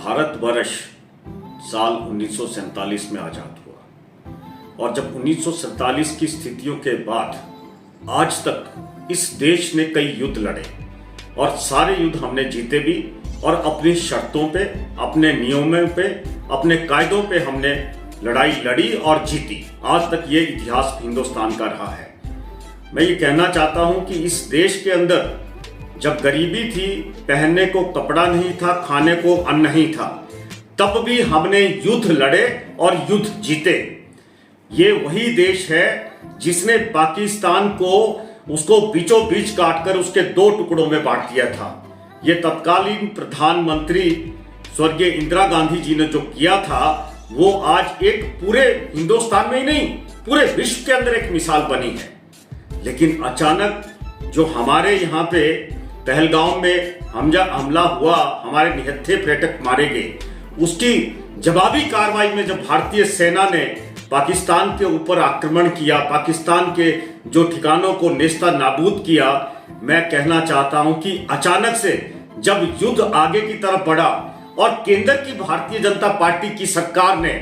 भारतवर्ष साल 1947 में आज़ाद हुआ और जब 1947 की स्थितियों के बाद आज तक इस देश ने कई युद्ध लड़े और सारे युद्ध हमने जीते भी और अपनी शर्तों पे, अपने नियमों पे, अपने कायदों पे हमने लड़ाई लड़ी और जीती। आज तक ये इतिहास हिंदुस्तान का रहा है। मैं ये कहना चाहता हूं कि इस देश के अंदर जब गरीबी थी, पहनने को कपड़ा नहीं था, खाने को अन्न नहीं था, तब भी हमने युद्ध लड़े और युद्ध जीते। ये वही देश है जिसने पाकिस्तान को उसको बीचों बीच काटकर उसके दो टुकड़ों में बांट दिया था। ये तत्कालीन प्रधानमंत्री स्वर्गीय इंदिरा गांधी जी ने जो किया था वो आज एक पूरे हिंदुस्तान में ही नहीं, पूरे विश्व के अंदर एक मिसाल बनी है। लेकिन अचानक जो हमारे यहाँ पे पहलगाम में हमला हुआ, हमारे निहत्थे पर्यटक मारे गए, उसकी जवाबी कार्रवाई में जब भारतीय सेना ने पाकिस्तान के ऊपर आक्रमण किया, पाकिस्तान के जो ठिकानों को नेस्ता नाबूद किया, मैं कहना चाहता हूं कि अचानक से जब युद्ध आगे की तरफ बढ़ा और केंद्र की भारतीय जनता पार्टी की सरकार ने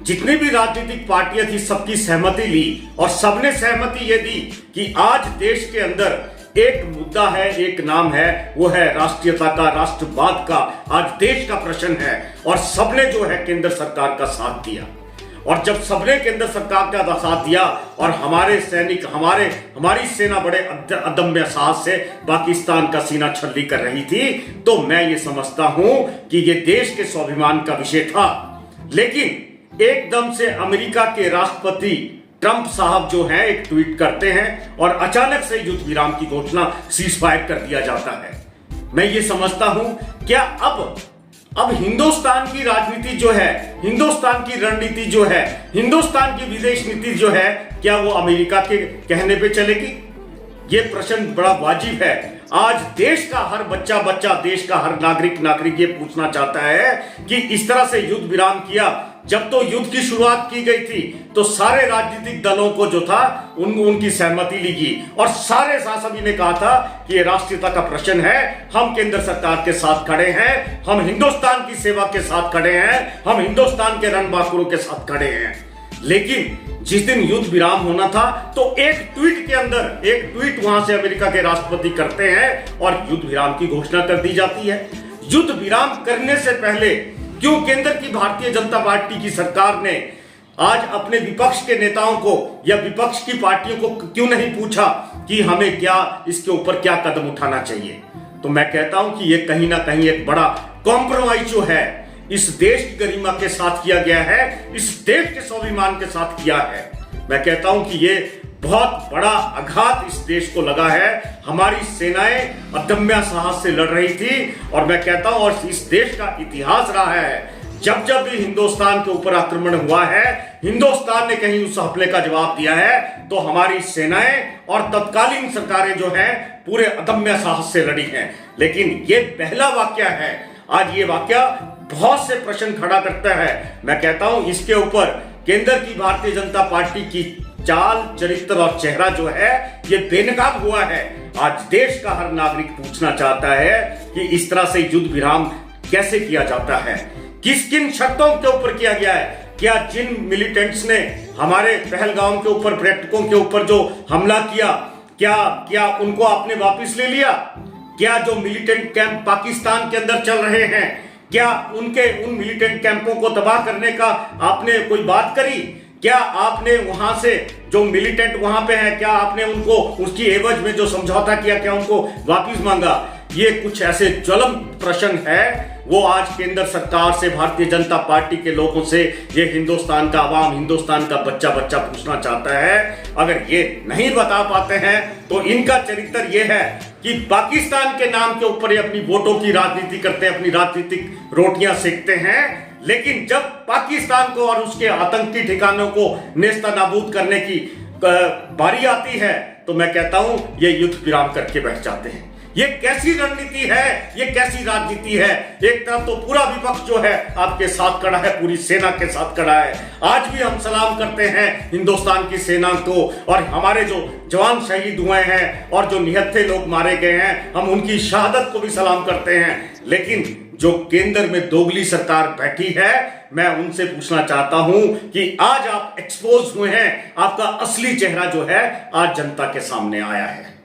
जितनी भी राजनीतिक पार्टियां थी सबकी सहमति ली और सबने सहमति ये दी कि आज देश के अंदर एक मुद्दा है, एक नाम है, वो है राष्ट्रीयता का, राष्ट्रवाद का। आज देश का प्रश्न है और सबने जो है केंद्र सरकार का साथ दिया। और जब सबने केंद्र सरकार का साथ दिया और हमारे सैनिक, हमारी सेना बड़े अदम्य साहस से पाकिस्तान का सीना छल्ली कर रही थी, तो मैं ये समझता हूं कि ये देश के स्वाभिमान का विषय था। लेकिन एकदम से अमेरिका के राष्ट्रपति ट्रंप साहब जो हैं एक ट्वीट करते हैं और अचानक से युद्ध विराम की घोषणा, सीज फायर कर दिया जाता है। मैं ये समझता हूं क्या अब हिंदुस्तान की राजनीति जो है, हिंदुस्तान की रणनीति जो है, हिंदुस्तान की विदेश नीति जो है, क्या वो अमेरिका के कहने पे चलेगी? ये प्रश्न बड़ा वाजिब है। आज देश का हर बच्चा, देश का हर नागरिक ये पूछना चाहता है कि इस तरह से युद्ध विराम किया। जब तो युद्ध की शुरुआत की गई थी तो सारे राजनीतिक दलों को जो था उनकी सहमति ली गई और सारे सभी ने कहा था कि ये राष्ट्रीयता का प्रश्न है, हम केंद्र सरकार के साथ खड़े हैं, हम हिंदुस्तान की सेवा के साथ खड़े हैं, हम हिंदुस्तान के रणबांकुरों के साथ खड़े हैं। लेकिन जिस दिन युद्ध विराम होना था तो एक ट्वीट के अंदर एक ट्वीट वहां से अमेरिका के राष्ट्रपति करते हैं और युद्ध विराम की घोषणा कर दी जाती है। युद्ध विराम करने से पहले क्यों केंद्र की भारतीय जनता पार्टी की सरकार ने आज अपने विपक्ष के नेताओं को या विपक्ष की पार्टियों को क्यों नहीं पूछा कि हमें क्या इसके ऊपर क्या कदम उठाना चाहिए? तो मैं कहता हूं कि ये कहीं ना कहीं एक बड़ा कॉम्प्रोमाइज जो है इस देश की गरिमा के साथ किया गया है, इस देश के स्वाभिमान के साथ किया है। मैं कहता हूं कि ये बहुत बड़ा आघात इस देश को लगा है। हमारी सेनाएं अदम्य साहस से लड़ रही थी और मैं कहता हूं और इस देश का इतिहास रहा है, जब भी हिंदुस्तान के ऊपर आक्रमण हुआ है, हिंदुस्तान ने कहीं उस हमले का जवाब दिया है तो हमारी सेनाएं और तत्कालीन सरकारें जो है पूरे अदम्य साहस से लड़ी हैं। लेकिन ये पहला वाकया है। आज ये वाकया बहुत से प्रश्न खड़ा करता है। मैं कहता हूं इसके ऊपर केंद्र की भारतीय जनता पार्टी की चाल, चरित्र और चेहरा जो है ये बेनकाब हुआ है। आज देश का हर नागरिक पूछना चाहता है कि इस तरह से युद्ध विराम कैसे किया जाता है, किस किन शर्तों के ऊपर किया गया है। क्या जिन मिलिटेंट्स ने हमारे पहलगाम के ऊपर, पर्यटकों के ऊपर जो हमला किया, क्या उनको आपने वापस ले लिया? क्या जो मिलिटेंट कैंप पाकिस्तान के अंदर चल रहे हैं, क्या उन मिलिटेंट कैंपों को तबाह करने का आपने कोई बात करी? क्या आपने वहां से जो मिलिटेंट वहां पे हैं, क्या आपने उनको उसकी एवज में जो समझौता किया, क्या उनको वापस मांगा? ये कुछ ऐसे ज्वलंत प्रश्न है, वो आज केंद्र सरकार से, भारतीय जनता पार्टी के लोगों से ये हिंदुस्तान का आवाम, हिंदुस्तान का बच्चा पूछना चाहता है। अगर ये नहीं बता पाते हैं तो इनका चरित्र ये है कि पाकिस्तान के नाम के ऊपर ये अपनी वोटों की राजनीति करते हैं, अपनी राजनीतिक रोटियां सेकते हैं। लेकिन जब पाकिस्तान को और उसके आतंकी ठिकानों को नेस्ता नाबूद करने की बारी आती है तो मैं कहता हूं ये युद्ध विराम करके बैठ जाते हैं। ये कैसी रणनीति है, ये कैसी राजनीति है? एक तरफ तो पूरा विपक्ष जो है आपके साथ खड़ा है, पूरी सेना के साथ खड़ा है। आज भी हम सलाम करते हैं हिंदुस्तान की सेना को, और हमारे जो जवान शहीद हुए हैं और जो निहत्थे लोग मारे गए हैं, हम उनकी शहादत को भी सलाम करते हैं। लेकिन जो केंद्र में दोगली सरकार बैठी है, मैं उनसे पूछना चाहता हूं कि आज आप एक्सपोज हुए हैं, आपका असली चेहरा जो है आज जनता के सामने आया है।